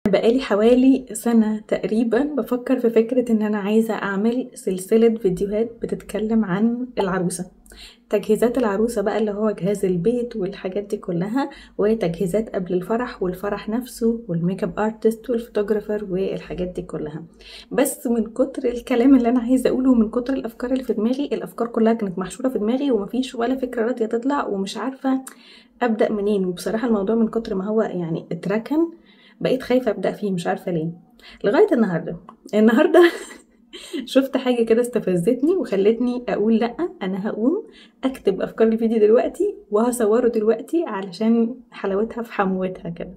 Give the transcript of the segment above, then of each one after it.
بقالي حوالي سنة تقريبا بفكر في فكرة ان انا عايزة اعمل سلسلة فيديوهات بتتكلم عن العروسة، تجهيزات العروسة بقى اللي هو جهاز البيت والحاجات دي كلها، وتجهيزات قبل الفرح والفرح نفسه والميك اب ارتست والفوتوغرافر والحاجات دي كلها. بس من كتر الكلام اللي انا عايزة اقوله ومن كتر الافكار اللي في دماغي، الافكار كلها كانت محشورة في دماغي ومفيش ولا فكرة راضية تطلع ومش عارفة ابدأ منين. وبصراحة الموضوع من كتر ما هو يعني اتركن بقيت خايفة ابدأ فيه، مش عارفة ليه. لغاية النهاردة شفت حاجة كده استفزتني وخلتني اقول لا، انا هقوم اكتب افكار الفيديو دلوقتي وهصوره دلوقتي علشان حلاوتها في حموتها كده.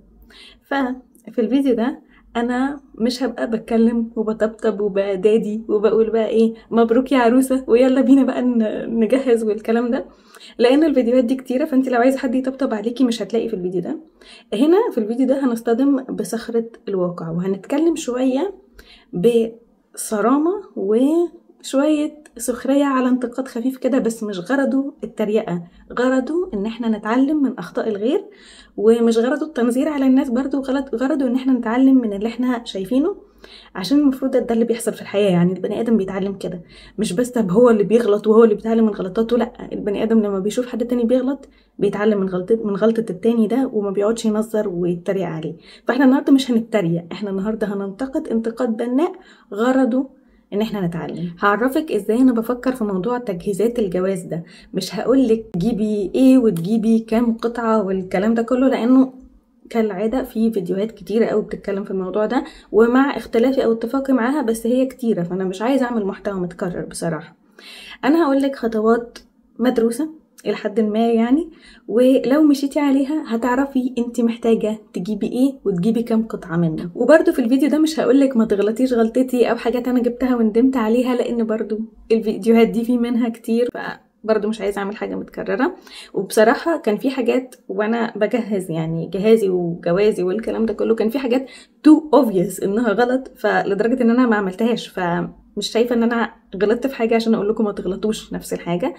ففي الفيديو ده انا مش هبقى بتكلم وبطبطب وبدادي وبقول بقى ايه مبروك يا عروسة ويلا بينا بقى نجهز والكلام ده، لان الفيديوهات دي كتيرة، فانت لو عايزة حد يطبطب عليكي مش هتلاقي في الفيديو ده. هنا في الفيديو ده هنصطدم بصخرة الواقع وهنتكلم شوية بصرامة وشوية سخرية على انتقاد خفيف كده، بس مش غرضه التريقة، غرضه ان احنا نتعلم من اخطاء الغير، ومش غرضه التنظير على الناس برضو، غرضه ان احنا نتعلم من اللي احنا شايفينه، عشان المفروض ده اللي بيحصل في الحياة. يعني البني ادم بيتعلم كده، مش بس طب هو اللي بيغلط وهو اللي بيتعلم من غلطاته، لا، البني ادم لما بيشوف حد تاني بيغلط بيتعلم من غلطة التاني ده وما بيقعدش ينظر ويتريق عليه. فاحنا النهارده مش هنتريق، احنا النهارده هننتقد انتقاد بناء غرضه ان احنا نتعلم. هعرفك ازاي انا بفكر في موضوع تجهيزات الجواز ده، مش هقولك جيبي ايه وتجيبي كام قطعة والكلام ده كله، لانه كالعادة في فيديوهات كتيرة قوي بتتكلم في الموضوع ده، ومع اختلافي او اتفاقي معاها بس هي كتيرة، فانا مش عايزة اعمل محتوى متكرر بصراحة. انا هقولك خطوات مدروسة الى حد ما يعني، ولو مشيتي عليها هتعرفي انت محتاجة تجيبي ايه وتجيبي كام قطعة منه. وبرده في الفيديو ده مش هقولك ما تغلطيش غلطتي او حاجات انا جبتها وندمت عليها، لان برده الفيديوهات دي في منها كتير، برضو مش عايزة اعمل حاجة متكررة. وبصراحة كان في حاجات وانا بجهز يعني جهازي وجوازي والكلام ده كله، كان في حاجات too obvious انها غلط، فلدرجة ان انا ما عملتهاش، فمش شايفة ان انا غلطت في حاجة عشان اقول لكم ما تغلطوش نفس الحاجة.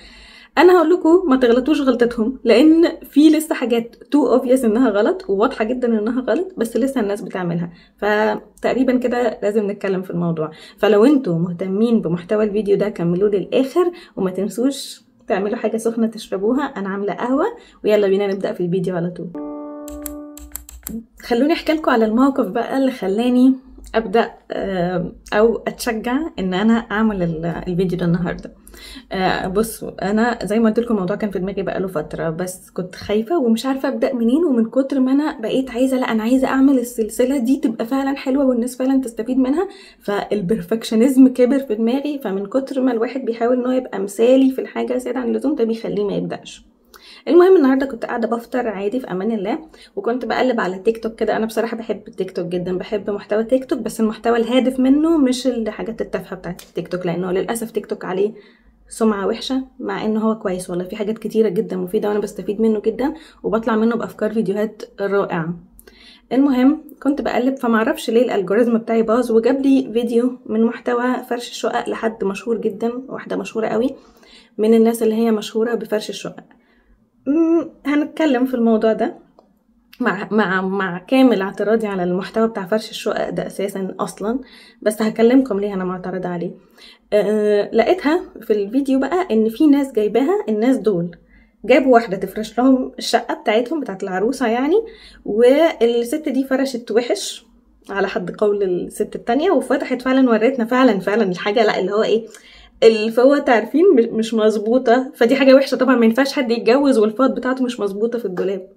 انا هقول لكم ما تغلطوش غلطتهم، لان في لسه حاجات too obvious انها غلط وواضحة جدا انها غلط بس لسه الناس بتعملها، فتقريبا كده لازم نتكلم في الموضوع. فلو انتوا مهتمين بمحتوى الفيديو ده كملوه للاخر، وما تنسوش تعملوا حاجة سخنة تشربوها، انا عاملة قهوة ويلا بينا نبدأ في الفيديو على طول. خلوني احكي لكم على الموقف بقى اللي خلاني ابدأ او اتشجع ان انا اعمل الفيديو ده النهاردة. بصوا، انا زي ما قلت لكم الموضوع كان في دماغي بقاله فترة، بس كنت خايفة ومش عارفة ابدأ منين، ومن كتر ما انا بقيت عايزة، لا انا عايزة اعمل السلسلة دي تبقى فعلا حلوة والناس فعلا تستفيد منها، فالبرفكشنزم كبر في دماغي، فمن كتر ما الواحد بيحاول انه يبقى مثالي في الحاجة زيادة عن اللزوم ده بيخليه ما يبدأش. المهم النهارده كنت قاعده بفطر عادي في امان الله، وكنت بقلب على تيك توك كده. انا بصراحه بحب التيك توك جدا، بحب محتوى تيك توك، بس المحتوى الهادف منه مش الحاجات التافهه بتاعت التيك توك، لانه للاسف تيك توك عليه سمعه وحشه، مع انه هو كويس والله، في حاجات كتيره جدا مفيده وانا بستفيد منه جدا وبطلع منه بافكار فيديوهات رائعه. المهم كنت بقلب، فمعرفش ليه الالجوريزم بتاعي باظ وجاب لي فيديو من محتوى فرش الشقق لحد مشهور جدا، واحده مشهوره قوي من الناس اللي هي مشهوره بفرش الشقق. هنتكلم في الموضوع ده مع كامل اعتراضي على المحتوى بتاع فرش الشقق ده اساسا اصلا، بس هكلمكم ليه انا معترضه عليه. لقيتها في الفيديو بقى ان في ناس جايباها، الناس دول جابوا واحده تفرش لهم الشقه بتاعتهم بتاعت العروسه يعني، والست دي فرشت وحش على حد قول الست التانية، وفتحت فعلا وريتنا فعلا الحاجه، لا اللي هو ايه، الفوط عارفين مش مظبوطه، فدي حاجه وحشه طبعا، ما ينفعش حد يتجوز والفوط بتاعته مش مظبوطه في الدولاب.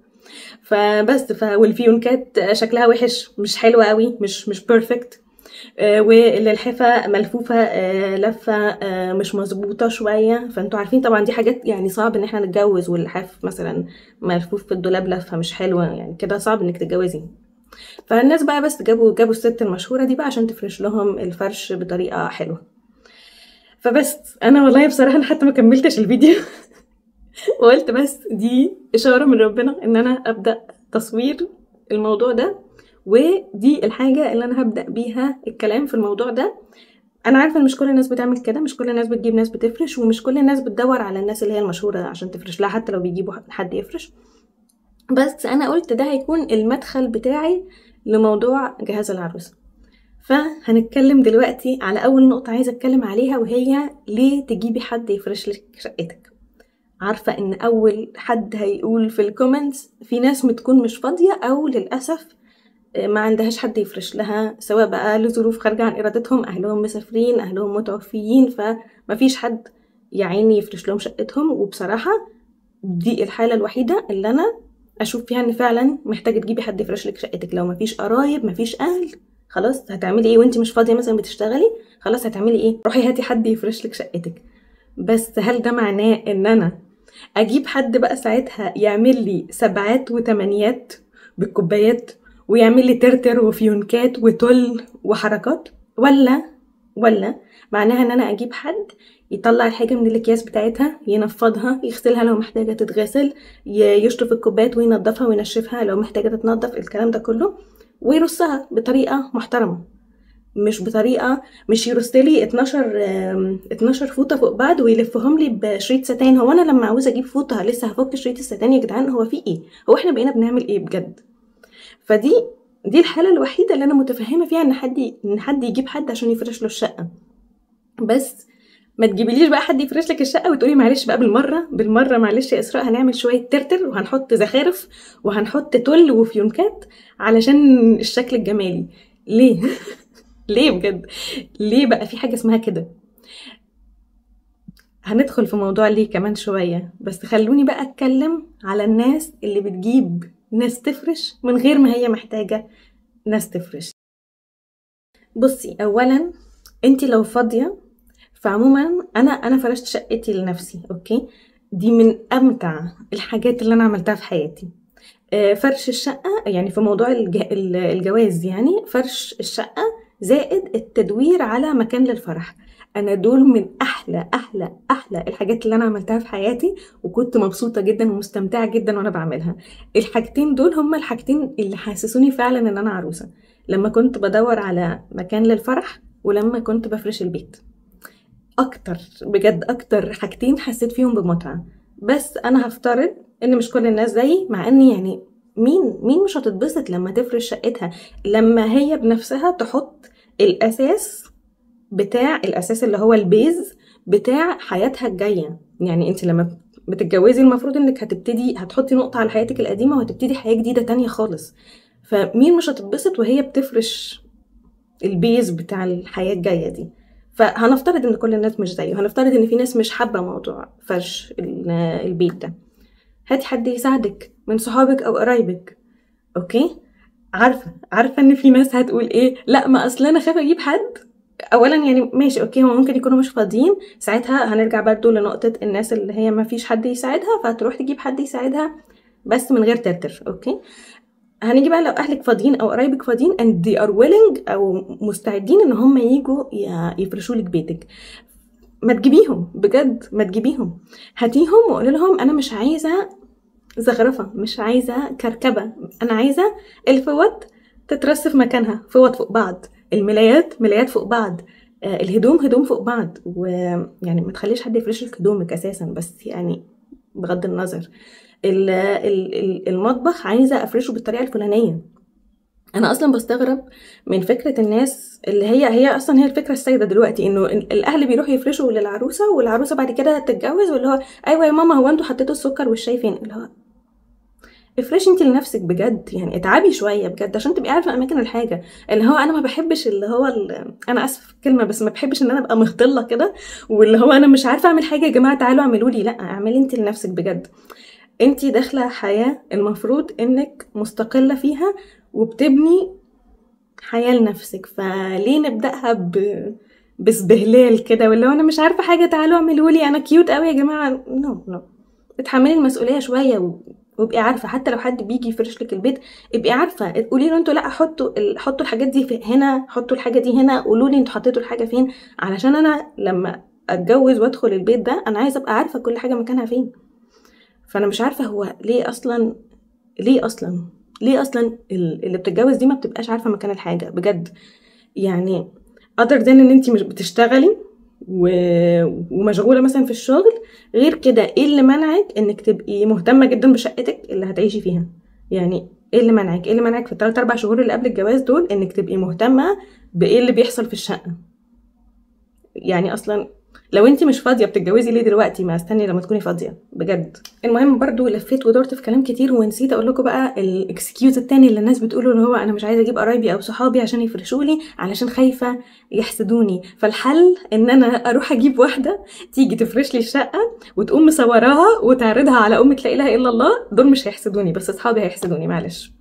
فبس والفيونكات شكلها وحش، مش حلوه قوي، مش بيرفكت. واللحفه ملفوفه لفه مش مظبوطه شويه، فانتوا عارفين طبعا دي حاجات يعني صعب ان احنا نتجوز واللحاف مثلا ملفوف في الدولاب لفه مش حلوه، يعني كده صعب انك تتجوزي. فالناس بقى بس جابوا الست المشهوره دي بقى عشان تفرش لهم الفرش بطريقه حلوه. فبس انا والله بصراحه انا حتى ما كملتش الفيديو وقلت بس دي اشاره من ربنا ان انا ابدا تصوير الموضوع ده، ودي الحاجه اللي انا هبدا بيها الكلام في الموضوع ده. انا عارفه ان مش كل الناس بتعمل كده، مش كل الناس بتجيب ناس بتفرش، ومش كل الناس بتدور على الناس اللي هي المشهوره عشان تفرش لها حتى لو بيجيبوا حد يفرش، بس انا قلت ده هيكون المدخل بتاعي لموضوع جهاز العروسة. فهنتكلم دلوقتي على اول نقطة عايزة اتكلم عليها، وهي ليه تجيبي حد يفرش لك شقتك. عارفة ان اول حد هيقول في الكومنتس في ناس بتكون مش فاضية او للأسف ما عندهاش حد يفرش لها، سواء بقى لظروف خارجة عن ارادتهم، اهلهم مسافرين، اهلهم متوفيين، فمفيش حد يعيني يفرش لهم شقتهم. وبصراحة دي الحالة الوحيدة اللي انا اشوف فيها ان فعلا محتاجة تجيبي حد يفرش لك شقتك. لو مفيش قرايب مفيش اهل، خلاص هتعملي ايه وانت مش فاضية مثلا بتشتغلي؟ خلاص هتعملي ايه؟ روحي هاتي حد يفرش لك شقتك. بس هل ده معناه ان انا اجيب حد بقى ساعتها يعمل لي سبعات وتمانيات بالكوبايات، ويعمل لي ترتر وفيونكات وتل وحركات؟ ولا معناها ان انا اجيب حد يطلع الحاجة من الاكياس بتاعتها، ينفضها، يغسلها لو محتاجة تتغسل، يشطف الكوبايات وينضفها وينشفها لو محتاجة تتنضف، الكلام ده كله، ويرصها بطريقة محترمة، مش بطريقة مش يرسلي 12 فوطة فوق بعض ويلفهم لي بشريط ستان. هو انا لما عاوزة اجيب فوطة لسه هفك شريط الستان يا جدعان؟ هو في ايه؟ هو احنا بقينا بنعمل ايه بجد؟ فدي الحالة الوحيدة اللي انا متفهمة فيها ان حد يجيب حد عشان يفرش له الشقة. بس ما تجيبيليش بقى حد يفرش لك الشقة وتقولي معلش بقى بالمرة معلش يا اسراء هنعمل شوية ترتر وهنحط زخارف وهنحط تل وفيونكات علشان الشكل الجمالي. ليه؟ ليه بجد؟ ليه بقى في حاجة اسمها كده؟ هندخل في موضوع ليه كمان شوية، بس خلوني بقى اتكلم على الناس اللي بتجيب ناس تفرش من غير ما هي محتاجة ناس تفرش. بصي، اولا انتي لو فاضية، فعموما انا فرشت شقتي لنفسي، اوكي؟ دي من امتع الحاجات اللي انا عملتها في حياتي. فرش الشقة، يعني في موضوع الجواز، يعني فرش الشقة زائد التدوير على مكان للفرح، انا دول من احلى احلى احلى الحاجات اللي انا عملتها في حياتي، وكنت مبسوطة جدا ومستمتعة جدا وانا بعملها. الحاجتين دول هما الحاجتين اللي حسسوني فعلا ان انا عروسة، لما كنت بدور على مكان للفرح ولما كنت بفرش البيت. اكتر بجد اكتر حاجتين حسيت فيهم بمتعة. بس انا هفترض ان مش كل الناس زيي، مع اني يعني مين مش هتتبسط لما تفرش شقتها، لما هي بنفسها تحط الاساس اللي هو البيز بتاع حياتها الجاية. يعني انت لما بتتجوزي المفروض انك هتحطي نقطة على حياتك القديمة وهتبتدي حياة جديدة تانية خالص. فمين مش هتتبسط وهي بتفرش البيز بتاع الحياة الجاية دي؟ فهنفترض ان كل الناس مش زيه، هنفترض ان في ناس مش حابة موضوع فرش البيت ده. هاتي حد يساعدك من صحابك او قرايبك، اوكي؟ عارفة ان في ناس هتقول ايه، لا ما اصل انا خايفة اجيب حد. اولا يعني ماشي اوكي، هو ممكن يكونوا مش فاضيين، ساعتها هنرجع برضو لنقطة الناس اللي هي ما فيش حد يساعدها فتروح تجيب حد يساعدها بس من غير ترتر، اوكي؟ هنيجي بقى لو اهلك فاضيين او قرايبك فاضيين and they are willing او مستعدين ان هم ييجوا يفرشوا لك بيتك، ما تجيبيهم بجد، ما تجيبيهم، هاتيهم وقولي لهم انا مش عايزه زخرفه، مش عايزه كركبه، انا عايزه الفوط تترص في مكانها، فوط فوق بعض، ملايات فوق بعض، الهدوم فوق بعض. ويعني ما تخليش حد يفرش لك هدومك اساسا، بس يعني بغض النظر، المطبخ عايزه افرشه بالطريقه الفلانيه. انا اصلا بستغرب من فكره الناس اللي هي اصلا هي الفكره السائده دلوقتي، انه الاهل بيروحوا يفرشوا للعروسه والعروسه بعد كده تتجوز، واللي هو ايوه يا ماما هو انتوا حطيتوا السكر والشاي فين؟ اللي هو افرشي انت لنفسك بجد، يعني اتعبي شويه بجد عشان تبقي عارفه اماكن الحاجه. اللي هو انا ما بحبش اللي هو انا اسف في الكلمه، بس ما بحبش ان انا ابقى مهطله كده، واللي هو انا مش عارفه اعمل حاجه، يا جماعه تعالوا اعملوا لي. لا، اعملي انت لنفسك بجد. انتي داخله حياه المفروض انك مستقله فيها وبتبني حياه لنفسك، فليه نبداها بسبهلال كده، واللي هو انا مش عارفه حاجه تعالوا اعملوا لي، انا كيوت قوي يا جماعه؟ نو. اتحملي المسؤوليه شويه وابقي عارفه، حتى لو حد بيجي يفرش لك البيت ابقي عارفه، قولي له انتوا لا حطوا الحاجات دي هنا، حطوا الحاجه دي هنا، قولوا لي انتوا حطيتوا الحاجه فين، علشان انا لما اتجوز وادخل البيت ده انا عايزه ابقى عارفه كل حاجه مكانها فين. فانا مش عارفه هو ليه اصلا اللي بتتجوز دي ما بتبقاش عارفه مكان الحاجه بجد. يعني other than ان انتي مش بتشتغلي ومشغوله مثلا في الشغل، غير كده ايه اللي منعك انك تبقي مهتمه جدا بشقتك اللي هتعيشي فيها؟ يعني ايه اللي منعك؟ ايه اللي منعك في الثلاث 4 شهور اللي قبل الجواز دول انك تبقي مهتمه بايه اللي بيحصل في الشقه؟ يعني اصلا لو انت مش فاضيه بتتجوزي ليه دلوقتي؟ ما استني لما تكوني فاضيه بجد. المهم برضو لفيت ودورت في كلام كتير ونسيت اقول لكم بقى الاكسكيوز التاني اللي الناس بتقوله، اللي هو انا مش عايزه اجيب قرايبي او صحابي عشان يفرشولي علشان خايفه يحسدوني. فالحل ان انا اروح اجيب واحده تيجي تفرش لي الشقه وتقوم مصوراها وتعرضها على امة لا اله الا الله. دول مش هيحسدوني بس اصحابي هيحسدوني، معلش.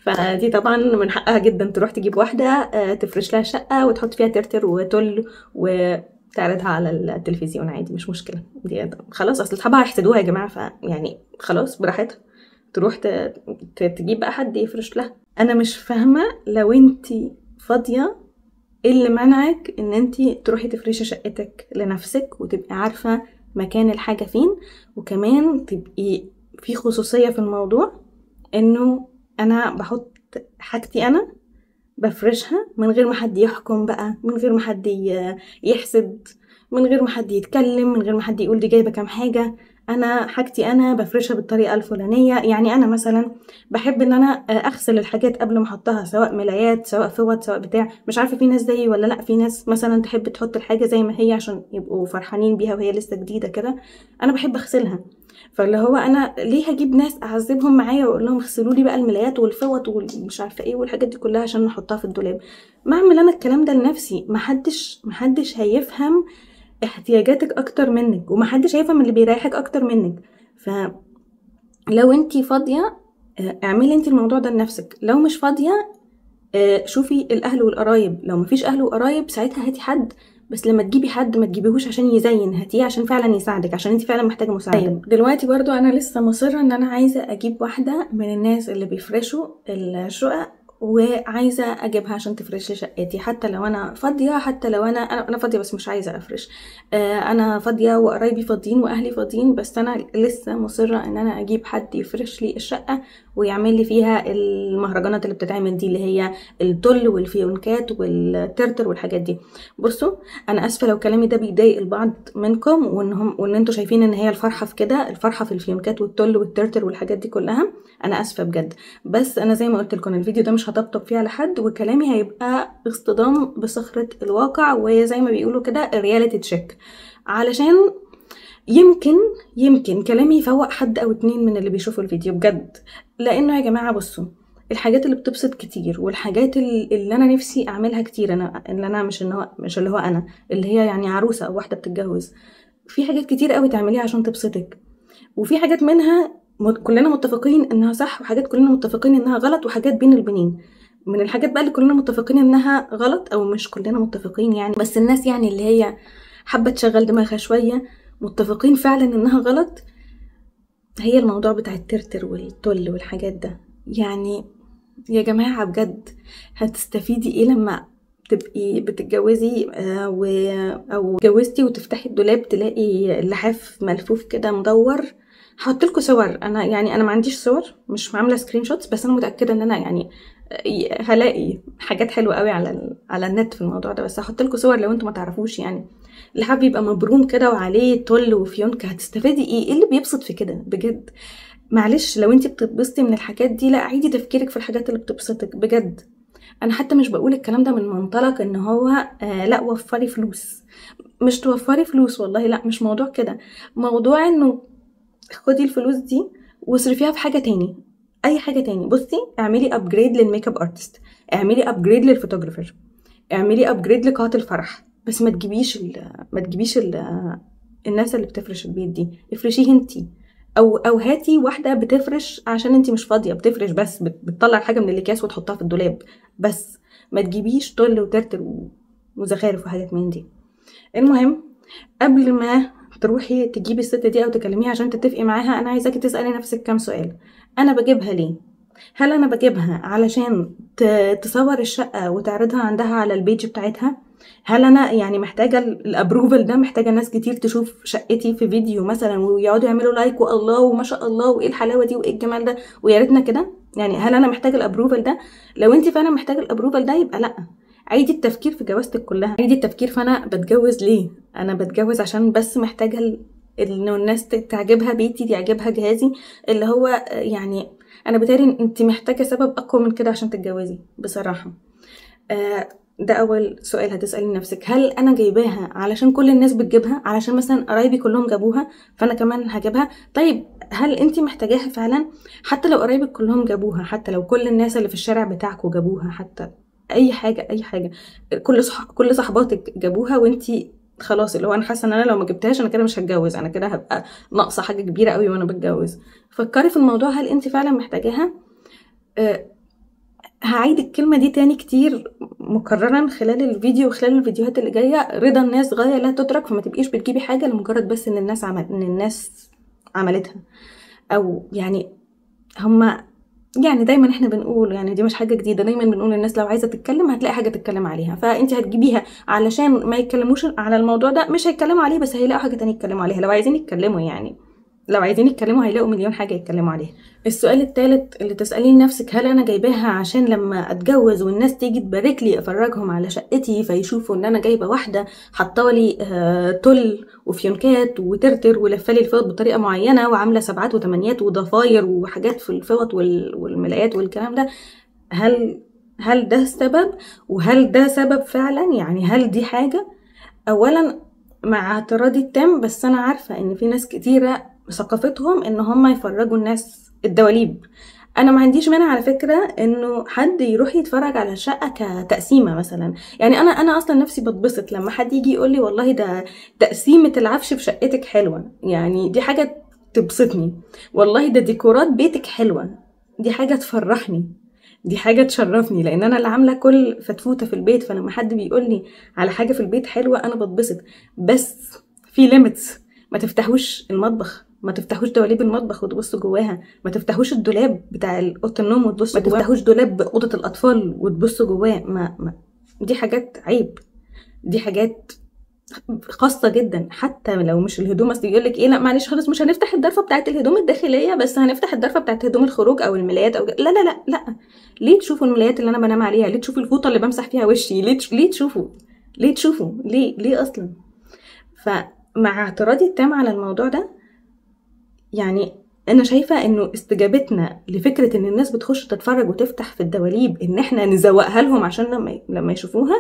فدي طبعا من حقها جدا تروح تجيب واحده تفرش لها شقه وتحط فيها ترتر وتل وتعرضها على التلفزيون عادي، مش مشكله. دي خلاص اصل اصحابها هيحسدوها يا جماعه، فيعني خلاص براحتها تروح تجيب بقى حد يفرش لها. انا مش فاهمه لو انتي فاضيه ايه اللي منعك ان انتي تروحي تفرشي شقتك لنفسك وتبقي عارفه مكان الحاجه فين، وكمان تبقي في خصوصيه في الموضوع انه انا بحط حاجتي انا بفرشها من غير ما حد يحكم بقى، من غير ما حد يحسد، من غير ما حد يتكلم، من غير ما حد يقول دي جايبه كام حاجه. انا حاجتي انا بفرشها بالطريقه الفلانيه. يعني انا مثلا بحب ان انا اغسل الحاجات قبل ما احطها، سواء ملايات سواء فوط سواء بتاع. مش عارفه في ناس زيي ولا لا، في ناس مثلا تحب تحط الحاجه زي ما هي عشان يبقوا فرحانين بيها وهي لسه جديده كده. انا بحب اغسلها. فاللي هو انا ليه هجيب ناس اعذبهم معايا واقول لهم اغسلوا لي بقى الملايات والفوط والمش عارفه ايه والحاجات دي كلها عشان نحطها في الدولاب؟ ما اعمل انا الكلام ده لنفسي. محدش هيفهم احتياجاتك اكتر منك، ومحدش هيفهم اللي بيريحك اكتر منك. فلو انتي فاضيه اعملي انتي الموضوع ده لنفسك. لو مش فاضيه شوفي الاهل والقرايب. لو مفيش اهل وقرايب ساعتها هاتي حد، بس لما تجيبي حد ما تجيبيهوش عشان يزين، هاتيه عشان فعلا يساعدك، عشان انت فعلا محتاجه مساعده. طيب دلوقتي برضو انا لسه مصره ان انا عايزه اجيب واحده من الناس اللي بيفرشوا الشقق، وعايزه اجيبها عشان تفرش لي شقتي. حتى لو انا فاضيه، حتى لو انا فاضيه بس مش عايزه افرش، انا فاضيه وقرايبي فاضيين واهلي فاضيين، بس انا لسه مصره ان انا اجيب حد يفرش لي الشقه ويعمل لي فيها المهرجانات اللي بتتعمل دي، اللي هي التل والفيونكات والترتر والحاجات دي. بصوا انا اسفه لو كلامي ده بيضايق البعض منكم، وان انتوا شايفين ان هي الفرحه في كده، الفرحه في الفيونكات والتل والترتر والحاجات دي كلها. انا اسفه بجد، بس انا زي ما قلت لكم الفيديو ده مش هطبطب فيه على حد، وكلامي هيبقى اصطدام بصخره الواقع، وزي ما بيقولوا كده الرياليتي تشيك، علشان يمكن كلامي يفوق حد او 2 من اللي بيشوفوا الفيديو بجد. لانه يا جماعه بصوا، الحاجات اللي بتبسط كتير، والحاجات اللي انا نفسي اعملها كتير، اللي انا مش اللي هو انا اللي هي يعني عروسه او واحده بتتجوز، في حاجات كتير قوي تعمليها عشان تبسطك، وفي حاجات منها كلنا متفقين انها صح، وحاجات كلنا متفقين انها غلط، وحاجات بين البنين. من الحاجات بقى اللي كلنا متفقين انها غلط، او مش كلنا متفقين يعني، بس الناس يعني اللي هي حابه تشغل دماغها شويه متفقين فعلا انها غلط، هي الموضوع بتاع الترتر والتل والحاجات ده. يعني يا جماعة بجد هتستفيدي ايه لما تبقي بتتجوزي او اتجوزتي وتفتحي الدولاب تلاقي اللحاف ملفوف كده مدور؟ هحط لكم صور. انا ما عنديش صور، مش عامله سكرين شوتس، بس انا متاكده ان انا يعني هلاقي حاجات حلوه قوي على النت في الموضوع ده، بس هحط لكم صور لو انتم ما تعرفوش. يعني اللحاف بيبقى مبروم كده وعليه تل وفيونكه، هتستفادي ايه اللي بيبسط في كده بجد؟ معلش لو انت بتتبسطي من الحاجات دي، لا عيدي تفكيرك في الحاجات اللي بتبسطك بجد. انا حتى مش بقول الكلام ده من منطلق ان هو لا وفري فلوس، مش توفري فلوس والله، لا مش موضوع كده. موضوع انه خدي الفلوس دي واصرفيها في حاجه تاني، اي حاجه تاني. بصي اعملي ابجريد للميك اب ارتست، اعملي ابجريد للفوتوغرافر، اعملي ابجريد لقاعه الفرح، بس ما تجيبيش الناس اللي بتفرش البيت دي، افرشيه انتي، او هاتي واحده بتفرش عشان انتي مش فاضيه، بتفرش بس بتطلع الحاجه من الاكياس وتحطها في الدولاب بس. ما تجيبيش طل وترتر وزخارف وحاجات من دي. المهم قبل ما تروحي تجيبي الست دي او تكلميها عشان تتفقي معاها، انا عايزاكي تسالي نفسك كام سؤال. انا بجيبها ليه؟ هل انا بجيبها علشان تصور الشقه وتعرضها عندها على البيج بتاعتها؟ هل انا يعني محتاجه الابروفل ده، محتاجه ناس كتير تشوف شقتي في فيديو مثلا ويقعدوا يعملوا لايك والله وما شاء الله وايه الحلاوه دي وايه الجمال ده ويا ريتنا كده؟ يعني هل انا محتاجه الابروفل ده؟ لو انت فعلا محتاجه الابروفل ده يبقى لا، عيدي التفكير في جوازتك كلها، عيدي التفكير. فانا بتجوز ليه؟ انا بتجوز عشان بس محتاجه انه الناس تعجبها بيتي، تعجبها جهازي، اللي هو يعني انا بتهيألي انت محتاجه سبب اقوى من كده عشان تتجوزي بصراحه. ده اول سؤال هتسالي نفسك، هل انا جايباها علشان كل الناس بتجيبها، علشان مثلا قرايبي كلهم جابوها فانا كمان هجيبها؟ طيب هل انت محتاجاها فعلا؟ حتى لو قرايبك كلهم جابوها، حتى لو كل الناس اللي في الشارع بتاعكوا جابوها، حتى اي حاجه اي حاجه، كل صحباتك جابوها وانت خلاص اللي هو انا حاسه ان انا لو ما جبتهاش انا كده مش هتجوز، انا كده هبقى ناقصه حاجه كبيره قوي وانا بتجوز. فكري في الموضوع، هل انت فعلا محتاجاها؟ هعيد الكلمة دي تاني كتير مكررا خلال الفيديو وخلال الفيديوهات اللي جاية، رضا الناس غاية لا تدرك، فما تبقيش بتجيبي حاجة لمجرد بس ان الناس عملتها، او يعني هما يعني دايما احنا بنقول، يعني دي مش حاجة جديدة، دايما بنقول الناس لو عايزة تتكلم هتلاقي حاجة تتكلم عليها، فانت هتجيبيها علشان ما يتكلموش على الموضوع ده، مش هيتكلموا عليه بس هيلاقوا حاجة تانية يتكلموا عليها، لو عايزين يتكلموا يعني لو عايزين يتكلموا هيلاقوا مليون حاجة يتكلموا عليها. السؤال الثالث اللي تسألين نفسك، هل أنا جايباها عشان لما أتجوز والناس تيجي تبارك لي أفرجهم على شقتي فيشوفوا إن أنا جايبة واحدة حطالي تل وفيونكات وترتر ولفالي الفوط بطريقة معينة وعاملة سبعات وثمانيات وضفاير وحاجات في الفوط والملايات والكلام ده؟ هل ده السبب؟ وهل ده سبب فعلا؟ يعني هل دي حاجة؟ أولا مع اعتراضي التام، بس أنا عارفة إن في ناس كتيرة ثقافتهم ان هم يفرجوا الناس الدواليب. انا ما عنديش مانع على فكره انه حد يروح يتفرج على الشقه كتقسيمه مثلا، يعني انا اصلا نفسي بتبسط لما حد يجي يقول لي والله ده تقسيمه العفش في شقتك حلوه، يعني دي حاجه تبسطني، والله ده ديكورات بيتك حلوه، دي حاجه تفرحني، دي حاجه تشرفني، لان انا اللي عامله كل فتفوته في البيت، فلما حد بيقول لي على حاجه في البيت حلوه انا بتبسط. بس في ليميتس، ما تفتحوش المطبخ، ما تفتحوش دواليب المطبخ وتبصوا جواها، ما تفتحوش الدولاب بتاع اوضه النوم وتبصوا جواه، ما تفتحوش دولاب اوضه الاطفال وتبصوا جواه، دي حاجات عيب، دي حاجات خاصه جدا. حتى لو مش الهدوم، اصل يقول لك ايه، لا معلش خالص مش هنفتح الضرفه بتاعت الهدوم الداخليه بس هنفتح الضرفه بتاعت هدوم الخروج او الملايات او لا لا لا لا، ليه تشوفوا الملايات اللي انا بنام عليها؟ ليه تشوفوا الفوطه اللي بمسح فيها وشي؟ ليه تشوفوا ليه اصلا؟ فمع اعتراضي التام على الموضوع ده، يعني انا شايفه انه استجابتنا لفكره ان الناس بتخش تتفرج وتفتح في الدواليب ان احنا نزوقها لهم عشان لما يشوفوها،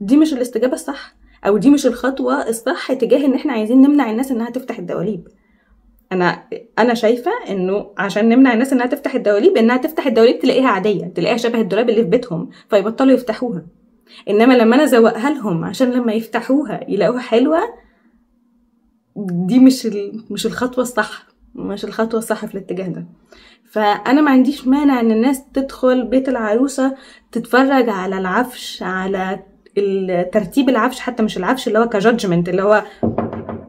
دي مش الاستجابه الصح، او دي مش الخطوه الصح تجاه ان احنا عايزين نمنع الناس انها تفتح الدواليب. انا شايفه انه عشان نمنع الناس انها تفتح الدواليب، انها تفتح الدواليب تلاقيها عاديه، تلاقيها شبه الدولاب اللي في بيتهم فيبطلوا يفتحوها. انما لما انا ازوقها لهم عشان لما يفتحوها يلاقوها حلوه، دي مش الخطوه الصح، مش الخطوه الصح في الاتجاه ده. فانا ما عنديش مانع ان الناس تدخل بيت العروسه تتفرج على العفش، على ترتيب العفش، حتى مش العفش اللي هو كجادجمنت اللي هو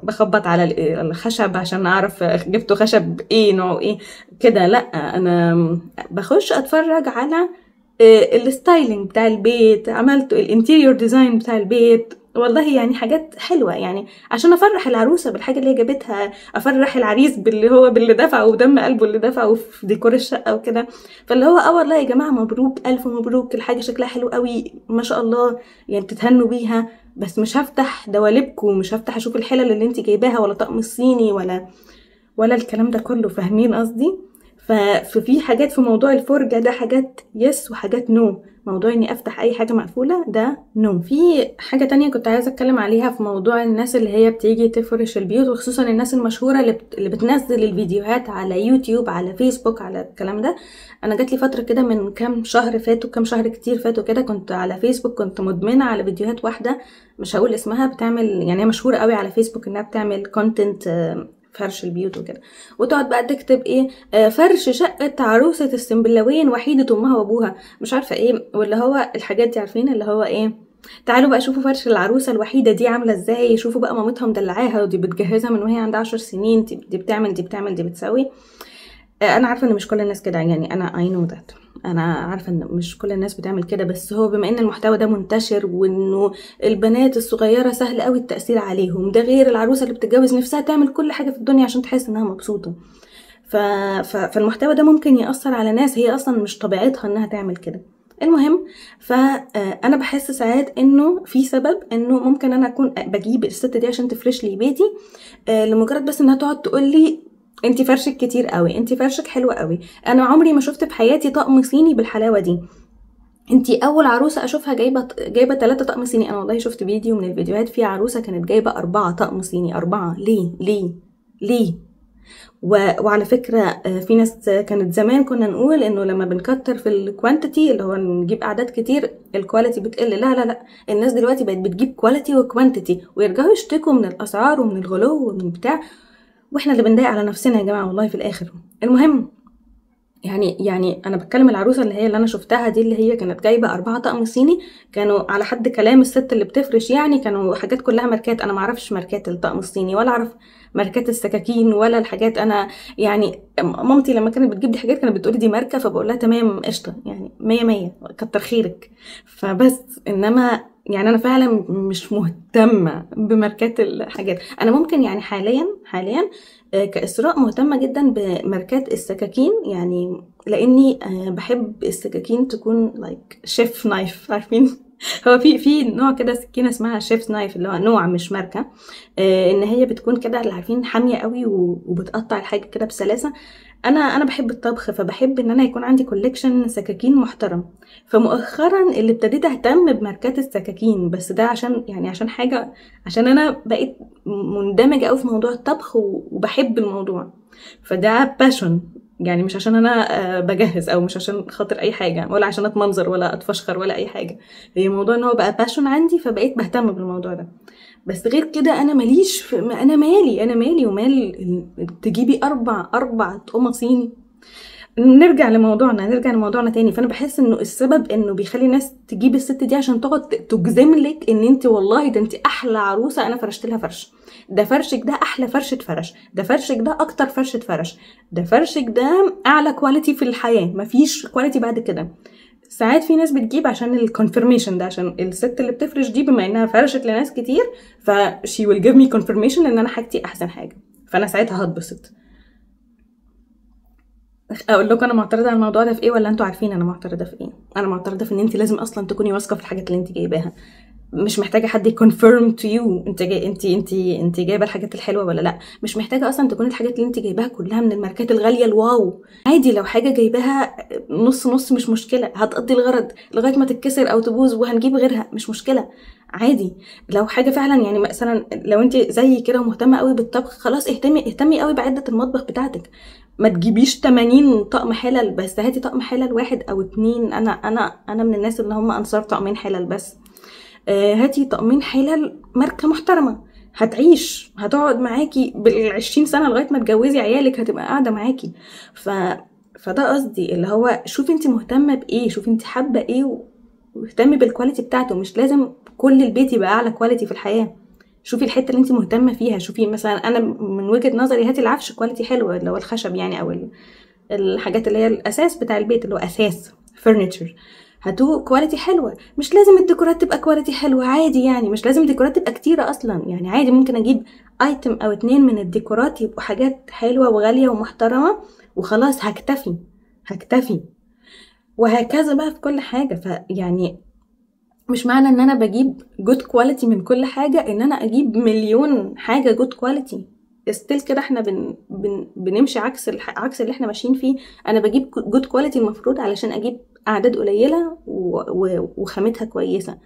بخبط على الخشب عشان اعرف جبته خشب ايه نوعه ايه كده، لا، انا بخش اتفرج على الستايلينج بتاع البيت، عملته الانتيريور ديزاين بتاع البيت، والله يعني حاجات حلوه، يعني عشان افرح العروسه بالحاجه اللي هي جابتها، افرح العريس باللي دفعه ودم قلبه اللي دفعه في ديكور الشقه وكده. فاللي هو والله يا جماعه مبروك، الف مبروك، الحاجه شكلها حلو قوي ما شاء الله، يعني تتهنوا بيها، بس مش هفتح دواليبكم، مش هفتح اشوف الحلل اللي انت جايباها ولا طقم الصيني ولا الكلام ده كله، فاهمين قصدي؟ ففي حاجات في موضوع الفرجة ده حاجات يس وحاجات نو، موضوع اني افتح اي حاجة مقفولة ده نو. في حاجة تانية كنت عايزة اتكلم عليها في موضوع الناس اللي هي بتيجي تفرش البيوت، وخصوصا الناس المشهورة اللي بتنزل الفيديوهات على يوتيوب على فيسبوك على الكلام ده. انا جات لي فترة كده من كام شهر فاتوا، كام شهر كتير فاتوا كده، كنت على فيسبوك كنت مدمنة على فيديوهات واحدة مش هقول اسمها، بتعمل يعني هي مشهورة قوي على فيسبوك انها بتعمل كونتنت فرش البيوت وكده، وتقعد بقى تكتب ايه فرش شقة عروسة السنبلاوين وحيدة امها وابوها مش عارفة ايه، واللي هو الحاجات دي عارفين اللي هو ايه، تعالوا بقى شوفوا فرش العروسة الوحيدة دي عاملة ازاي، شوفوا بقى مامتها مدلعاها ودي بتجهزها من وهي عندها 10 سنين، دي بتعمل دي بتسوي. انا عارفه ان مش كل الناس كده، يعني انا I know that، انا عارفه ان مش كل الناس بتعمل كده، بس هو بما ان المحتوى ده منتشر وانه البنات الصغيره سهل قوي التاثير عليهم، ده غير العروسه اللي بتتجوز نفسها تعمل كل حاجه في الدنيا عشان تحس انها مبسوطه، فالمحتوى ده ممكن ياثر على ناس هي اصلا مش طبيعتها انها تعمل كده. المهم، فانا بحس ساعات انه في سبب انه ممكن انا اكون بجيب الست دي عشان تفرش لي بيتي لمجرد بس انها تقعد تقول لي انت فرشك كتير قوي، انت فرشك حلو قوي، انا عمري ما شفت في حياتي طقم صيني بالحلاوه دي. انتي اول عروسه اشوفها جايبه 3 طقم صيني. انا والله شفت فيديو من الفيديوهات في عروسه كانت جايبه 4 طقم صيني. 4 ليه ليه ليه؟ وعلى فكره في ناس كانت زمان كنا نقول انه لما بنكتر في الكوانتيتي اللي هو نجيب اعداد كتير الكواليتي بتقل. لا لا لا، الناس دلوقتي بقت بتجيب كواليتي وكوانتيتي ويرجعوا يشتكوا من الاسعار ومن الغلو ومن بتاع، واحنا اللي بنضايق على نفسنا يا جماعه والله في الاخر. المهم يعني انا بتكلم العروسه اللي انا شفتها دي اللي هي كانت جايبه 4 طقم صيني، كانوا على حد كلام الست اللي بتفرش يعني كانوا حاجات كلها ماركات. انا ما اعرفش ماركات الطقم الصيني ولا اعرف ماركات السكاكين ولا الحاجات. انا يعني مامتي لما كانت بتجيب لي حاجات كانت بتقولي دي ماركه، فبقول لها تمام قشطه يعني 100 100 كتر خيرك. فبس انما يعني انا فعلا مش مهتمه بماركات الحاجات. انا ممكن يعني حاليا كإسراء مهتمة جدا بماركات السكاكين، يعني لاني بحب السكاكين تكون لايك شيف نايف، عارفين؟ هو في نوع كده سكينه اسمها شيف نايف اللي هو نوع مش ماركه، ان هي بتكون كده اللي عارفين حاميه قوي وبتقطع الحاجه كده بسلاسه. انا بحب الطبخ، فبحب ان انا يكون عندي كوليكشن سكاكين محترم. فمؤخرا اللي ابتديت اهتم بماركات السكاكين، بس ده عشان حاجه، عشان انا بقيت مندمجه قوي في موضوع الطبخ وبحب الموضوع. فده باشون يعني، مش عشان انا بجهز او مش عشان خاطر اي حاجه ولا عشان اتمنظر ولا اتفشخر ولا اي حاجه. هي موضوع ان هو بقى باشون عندي فبقيت بهتم بالموضوع ده. بس غير كده انا ماليش انا مالي ومال تجيبي اربع طقم صيني. نرجع لموضوعنا تاني. فانا بحس انه السبب انه بيخلي الناس تجيب الست دي عشان تقعد تجزم لك ان انت والله ده انت احلى عروسه انا فرشت لها فرش، ده فرشك ده احلى فرشه فرش، ده فرشك ده اكتر فرشه فرش، ده فرشك ده اعلى كواليتي في الحياه، مفيش كواليتي بعد كده. ساعات في ناس بتجيب عشان الكونفirmation ده، عشان الست اللي بتفرش دي بما انها فرشت لناس كتير فشي will give me confirmation ان انا حاجتي احسن حاجه، فانا ساعتها هتبسط. اقول لكم انا معترضه على الموضوع ده في ايه ولا انتوا عارفين انا معترضه في ايه؟ انا معترضه في ان انت لازم اصلا تكوني واثقه في الحاجات اللي انت جايباها، مش محتاجه حد يكونفيرم تو يو انت جايبه الحاجات الحلوه ولا لا. مش محتاجه اصلا تكون الحاجات اللي انت جايباها كلها من الماركات الغاليه الواو. عادي لو حاجه جايباها نص نص مش مشكله، هتقضي الغرض لغايه ما تتكسر او تبوظ وهنجيب غيرها مش مشكله عادي. لو حاجه فعلا يعني مثلا لو انت زي كده ومهتمه قوي بالطبخ خلاص اهتمي قوي بعده المطبخ بتاعتك. ما تجيبيش 80 طقم حلل، بس هاتي طقم حلل 1 أو 2. انا من الناس اللي هم انصار طقمين حلل بس. هاتي طقمين حلل ماركه محترمه، هتقعد معاكي بال20 سنه لغايه ما تجوزي عيالك، هتبقى قاعده معاكي. فده قصدي اللي هو شوفي انت مهتمه بايه، شوفي انت حابه ايه واهتمي بالكواليتي بتاعته. مش لازم كل البيت يبقى اعلى كواليتي في الحياه، شوفي الحته اللي انت مهتمه فيها. شوفي مثلا انا من وجهه نظري هاتي العفش كواليتي حلوه اللي هو الخشب يعني، او الحاجات اللي هي الاساس بتاع البيت اللي هو اساس فرنتشر، هاتوه كواليتي حلوه. مش لازم الديكورات تبقى كواليتي حلوه، عادي يعني مش لازم الديكورات تبقى كتيره اصلا يعني، عادي ممكن اجيب ايتم او 2 من الديكورات يبقوا حاجات حلوه وغاليه ومحترمه وخلاص هكتفي. وهكذا بقى في كل حاجه. فيعني مش معنى ان انا بجيب جود كواليتي من كل حاجه ان انا اجيب مليون حاجه جود كواليتي. ستيل كده احنا بنمشي عكس اللي احنا ماشيين فيه. انا بجيب جود كواليتي المفروض علشان اجيب اعداد قليله وخامتها كويسه.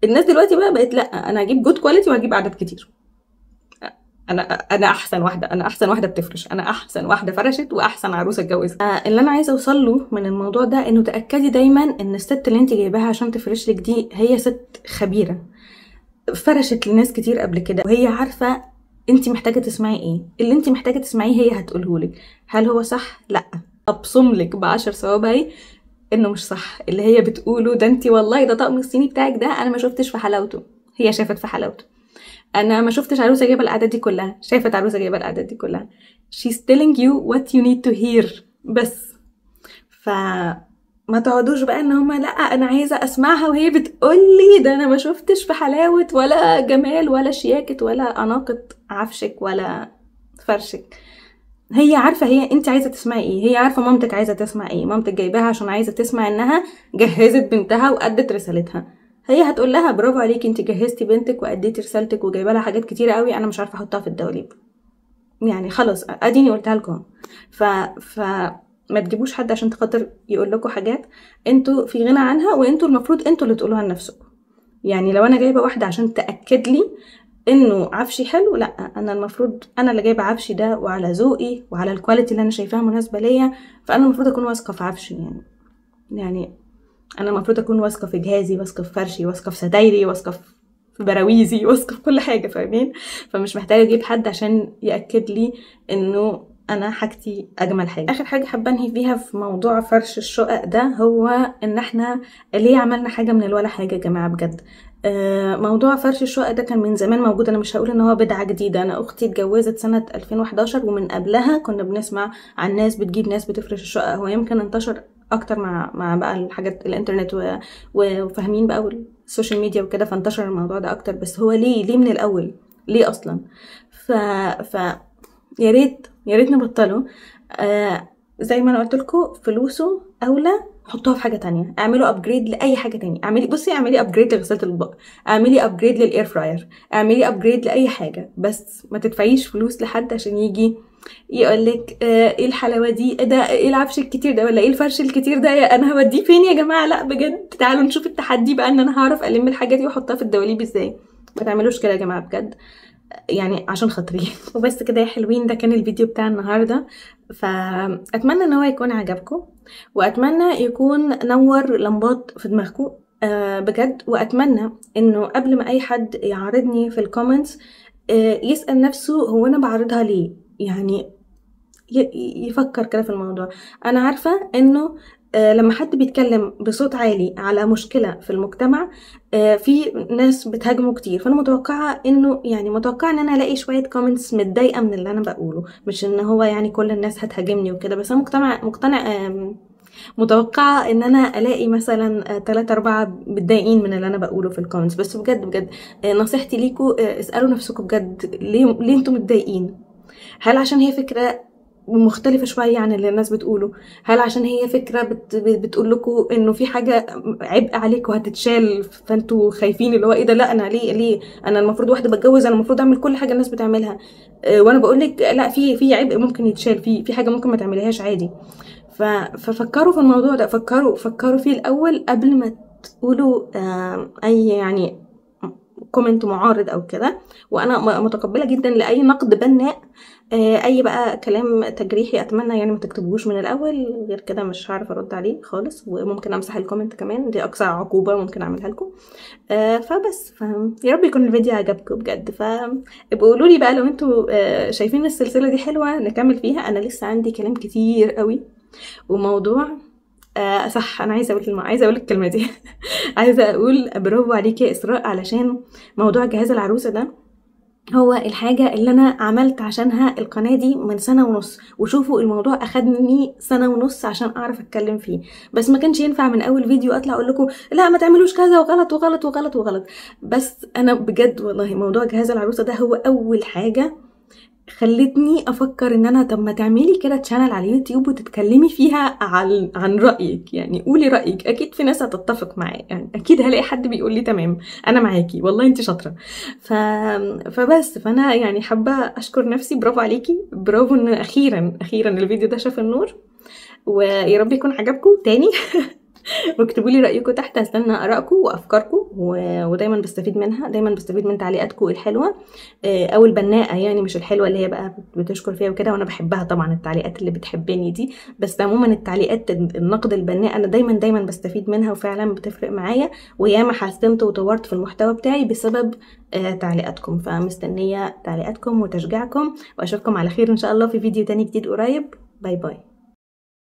الناس دلوقتي بقت لا، انا هجيب جود كواليتي وهجيب اعداد كتير. انا احسن واحده بتفرش، انا احسن واحده فرشت واحسن عروسه اتجوزت. اللي انا عايزه اوصل له من الموضوع ده انه تاكدي دايما ان الست اللي انت جايباها عشان تفرش لك دي هي ست خبيره، فرشت لناس كتير قبل كده وهي عارفه انت محتاجه تسمعي ايه. اللي انت محتاجه تسمعيه هي هتقولهولك. هل هو صح؟ لا، ابصم لك ب10 صوابعي انه مش صح. اللي هي بتقوله ده انت والله ده طقم الصيني بتاعك ده انا ما شفتش في حلاوته، هي شافت في حلاوته. انا ما شفتش عروسه جايبه الاعداد دي كلها، شافت عروسه جايبه الاعداد دي كلها. she's telling you what you need to hear بس. فما تقعدوش بقى ان هما لا انا عايزه اسمعها وهي بتقولي ده انا ما شفتش في حلاوه ولا جمال ولا شياكه ولا اناقه عفشك ولا فرشك. هي عارفه هي انت عايزه تسمعي ايه، هي عارفه مامتك عايزه تسمع ايه. مامتك جايباها عشان عايزه تسمع انها جهزت بنتها وادت رسالتها. هي هتقول لها برافو عليكي انت جهزتي بنتك واديتي رسالتك وجايبه لها حاجات كتيره قوي انا مش عارفه احطها في الدواليب. يعني خلاص اديني قلتها لكم. ف ما تجيبوش حد عشان خاطر يقول لكم حاجات انتوا في غنى عنها، وانتوا المفروض انتوا اللي تقولوها لنفسكم. يعني لو انا جايبه واحده عشان تاكد لي انه عفشي حلو، لا، انا المفروض انا اللي جايبه عفشي ده وعلى ذوقي وعلى الكواليتي اللي انا شايفاها مناسبه ليا، فانا المفروض اكون واثقه في عفشي. يعني انا المفروض اكون واثقه في جهازي، واثقه في فرشي، واثقه في ستايري، واثقه في براويزي، واثقه في كل حاجه، فاهمين؟ فمش محتاجه اجيب حد عشان ياكد لي انه انا حاجتي اجمل حاجه. اخر حاجه حابه انهي فيها في موضوع فرش الشقق ده هو ان احنا ليه عملنا حاجه من الولا حاجه يا جماعه بجد. موضوع فرش الشقق ده كان من زمان موجود، انا مش هقول ان هو بدعه جديده. انا اختي اتجوزت سنه 2011 ومن قبلها كنا بنسمع عن ناس بتجيب ناس بتفرش الشقق. هو يمكن انتشر اكتر مع بقى الحاجات الانترنت وفاهمين بقى والسوشيال ميديا وكده، فانتشر الموضوع ده اكتر. بس هو ليه من الاول؟ ليه اصلا؟ ف يا ريت نبطله. زي ما انا قلت لكم، فلوسه اولى حطوها في حاجه تانية، اعملوا ابجريد لاي حاجه تانية. اعملي ابجريد لغساله الاطباق، اعملي ابجريد للاير فراير، اعملي ابجريد لاي حاجه، بس ما تدفعيش فلوس لحد عشان يجي يقولك ايه الحلاوه دي، ده ايه العفش الكتير ده، ولا ايه الفرش الكتير ده، انا هوديه فين يا جماعه؟ لا بجد، تعالوا نشوف التحدي بقى ان انا هعرف الم الحاجه دي واحطها في الدواليب ازاي. ما تعملوش كده يا جماعه بجد، يعني عشان خاطري. وبس كده يا حلوين، ده كان الفيديو بتاع النهارده. فاتمنى ان هو يكون عجبكم، واتمنى يكون نور لمبات في دماغكم بجد. واتمنى انه قبل ما اي حد يعارضني في الكومنتس يسأل نفسه هو انا بعرضها ليه، يعني يفكر كده في الموضوع. انا عارفة انه لما حد بيتكلم بصوت عالي على مشكلة في المجتمع في ناس بتهاجمه كتير، فانا متوقعة ان انا الاقي شوية كومنتس متضايقة من اللي انا بقوله، مش ان هو يعني كل الناس هتهاجمني وكده، بس انا مقتنع متوقعة ان انا الاقي مثلا 3-4 متضايقين من اللي انا بقوله في الكومنتس. بس بجد نصيحتي ليكم اسألوا نفسكم بجد، ليه انتم متضايقين؟ هل عشان هي فكرة مختلفة شوية عن اللي الناس بتقوله؟ هل عشان هي فكرة بتقول لكم انه في حاجة عبء عليكم هتتشال فانتوا خايفين اللي هو ايه ده؟ لا، انا ليه انا المفروض واحدة بتجوز، انا المفروض اعمل كل حاجة الناس بتعملها، وانا بقول لك لا، في عبء ممكن يتشال، في حاجة ممكن ما تعمليهاش عادي. ففكروا في الموضوع ده، فكروا فيه الاول قبل ما تقولوا اي يعني كومنت معارض او كده. وانا متقبله جدا لاي نقد بناء، اي بقى كلام تجريحي اتمنى يعني ما تكتبوش من الاول، غير كده مش هعرف ارد عليه خالص، وممكن امسح الكومنت كمان، دي اقصى عقوبه ممكن اعملها لكم. فبس يا رب يكون الفيديو عجبكم بجد. فابقوا قولوا لي بقى لو انتوا شايفين السلسله دي حلوه نكمل فيها. انا لسه عندي كلام كتير قوي وموضوع صح، انا عايزه اقول الكلمه دي. عايزه اقول برافو عليكي يا اسراء، علشان موضوع جهاز العروسه ده هو الحاجة اللي انا عملت عشانها القناة دي من 1.5 سنة، وشوفوا الموضوع اخدني 1.5 سنة عشان اعرف اتكلم فيه. بس ما كانش ينفع من اول فيديو اطلع اقول لكم لا ما تعملوش كذا وغلط وغلط وغلط وغلط. بس انا بجد والله موضوع جهاز العروسة ده هو اول حاجة خلتني افكر ان انا طب ما تعملي كده تشانل على اليوتيوب وتتكلمي فيها عن رايك، يعني قولي رايك، اكيد في ناس هتتفق معايا، يعني اكيد هلاقي حد بيقول لي تمام انا معاكي والله انت شاطره. فانا يعني حابه اشكر نفسي، برافو عليكي، برافو ان اخيرا الفيديو ده شاف النور. ويا رب يكون عجبكم تاني. واكتبوا لي رايكم تحت، هستنى ارائكم وافكاركم، ودايما بستفيد منها، دايما بستفيد من تعليقاتكم الحلوه او البناءه، يعني مش الحلوه اللي هي بقى بتشكر فيها وكده، وانا بحبها طبعا التعليقات اللي بتحبني دي، بس عموما التعليقات النقد البناء انا دايما بستفيد منها وفعلا بتفرق معايا، وياما حسنت وطورت في المحتوى بتاعي بسبب تعليقاتكم. فمستنيه تعليقاتكم وتشجيعكم، واشوفكم على خير ان شاء الله في فيديو تاني جديد قريب. باي باي.